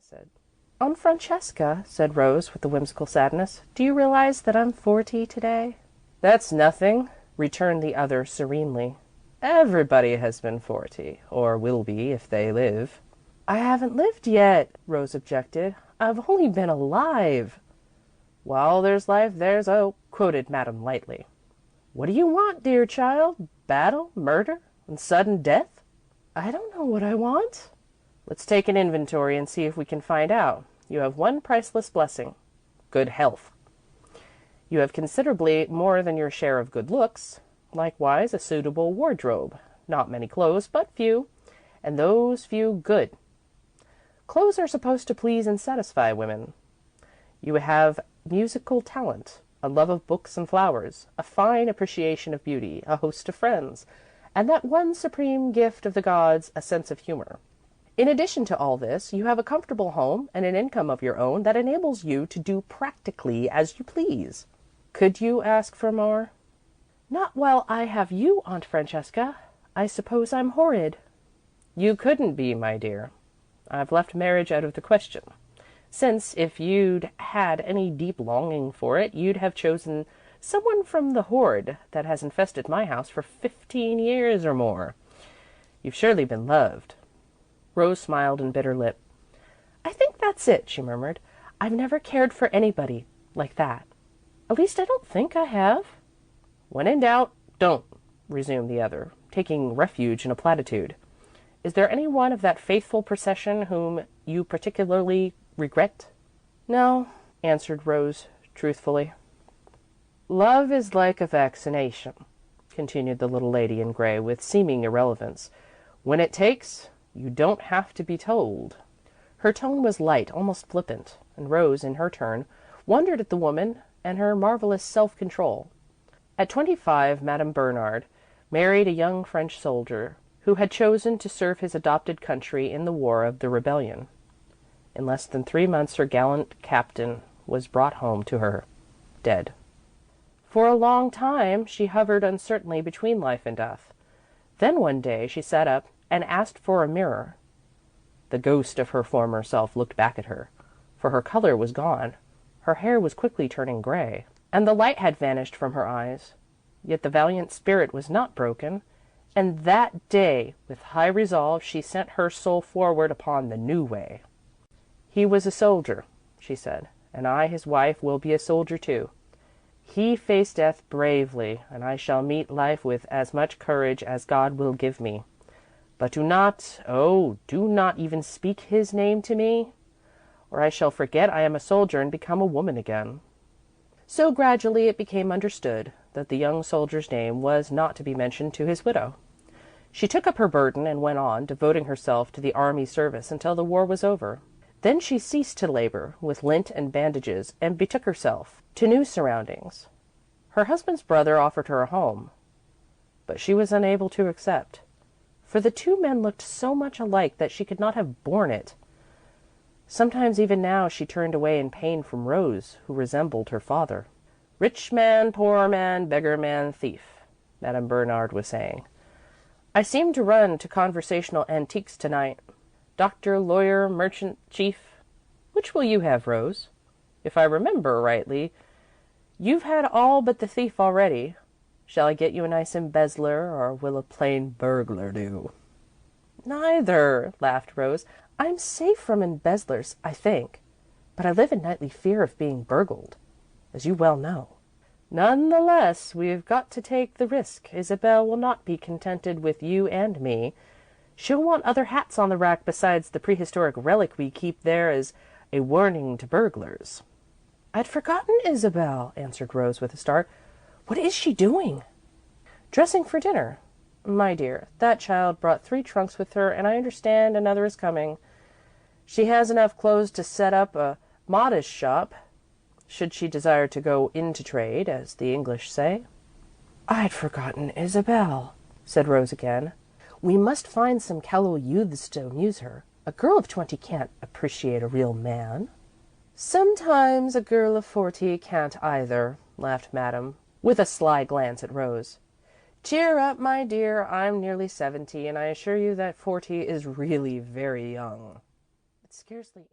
said. "Aunt Francesca," said Rose with a whimsical sadness, "do you realize that I'm 40 today?" "That's nothing," returned the other serenely. "Everybody has been 40, or will be if they live." "I haven't lived yet," Rose objected. "I've only been alive." "While there's life, there's hope," quoted Madame lightly. "What do you want, dear child? Battle, murder, and sudden death?" "I don't know what I want." "Let's take an inventory and see if we can find out. You have one priceless blessing good health. You have considerably more than your share of good looks, likewise a suitable wardrobe, not many clothes, but few, and those few good. Clothes are supposed to please and satisfy women. You have musical talent, a love of books and flowers, a fine appreciation of beauty, a host of friends, and that one supreme gift of the gods, a sense of humor. In addition to all this, you have a comfortable home and an income of your own that enables you to do practically as you please. Could you ask for more?" "Not while I have you, Aunt Francesca. I suppose I'm horrid." "You couldn't be, my dear. I've left marriage out of the question, since if you'd had any deep longing for it, you'd have chosen someone from the horde that has infested my house for 15 years or more. You've surely been loved." Rose smiled and bit her lip. "I think that's it," she murmured. "I've never cared for anybody like that. At least I don't think I have." "When in doubt, don't," resumed the other, taking refuge in a platitude. "Is there any one of that faithful procession whom you particularly regret?" "No," answered Rose truthfully. "Love is like a vaccination," continued the little lady in grey with seeming irrelevance. "When it takes, you don't have to be told." Her tone was light, almost flippant, and Rose, in her turn, wondered at the woman and her marvellous self-control. At 25, Madame Bernard married a young French soldier who had chosen to serve his adopted country in the War of the Rebellion. In less than 3 months, her gallant captain was brought home to her, dead. For a long time, she hovered uncertainly between life and death. Then one day she sat up and asked for a mirror. The ghost of her former self looked back at her, for her colour was gone, her hair was quickly turning grey, and the light had vanished from her eyes. Yet the valiant spirit was not broken, and that day, with high resolve, she sent her soul forward upon the new way. "He was a soldier," she said, "and I, his wife, will be a soldier too. He faced death bravely, and I shall meet life with as much courage as God will give me. But do not, oh, do not even speak his name to me, or I shall forget I am a soldier and become a woman again." So gradually it became understood that the young soldier's name was not to be mentioned to his widow. She took up her burden and went on, devoting herself to the army service until the war was over. Then she ceased to labour with lint and bandages and betook herself to new surroundings. Her husband's brother offered her a home, but she was unable to accept, for the two men looked so much alike that she could not have borne it. Sometimes, even now, she turned away in pain from Rose, who resembled her father. "Rich man, poor man, beggar man, thief," Madame Bernard was saying. "I seem to run to conversational antiques tonight. Doctor, lawyer, merchant, chief. Which will you have, Rose? If I remember rightly, you've had all but the thief already. Shall I get you a nice embezzler, or will a plain burglar do?" "Neither," laughed Rose. "I'm safe from embezzlers, I think, but I live in nightly fear of being burgled, as you well know." "None the less, we've got to take the risk. Isabel will not be contented with you and me. She'll want other hats on the rack besides the prehistoric relic we keep there as a warning to burglars." "I'd forgotten Isabel," answered Rose with a start. "What is she doing?" "Dressing for dinner. My dear, that child brought 3 trunks with her, and I understand another is coming. She has enough clothes to set up a modish shop, should she desire to go into trade, as the English say." "I'd forgotten Isabel," said Rose again. "We must find some callow youths to amuse her. A girl of 20 can't appreciate a real man." "Sometimes a girl of 40 can't either," laughed Madame, with a sly glance at Rose. "Cheer up, my dear. I'm nearly 70, and I assure you that 40 is really very young." "It's scarcely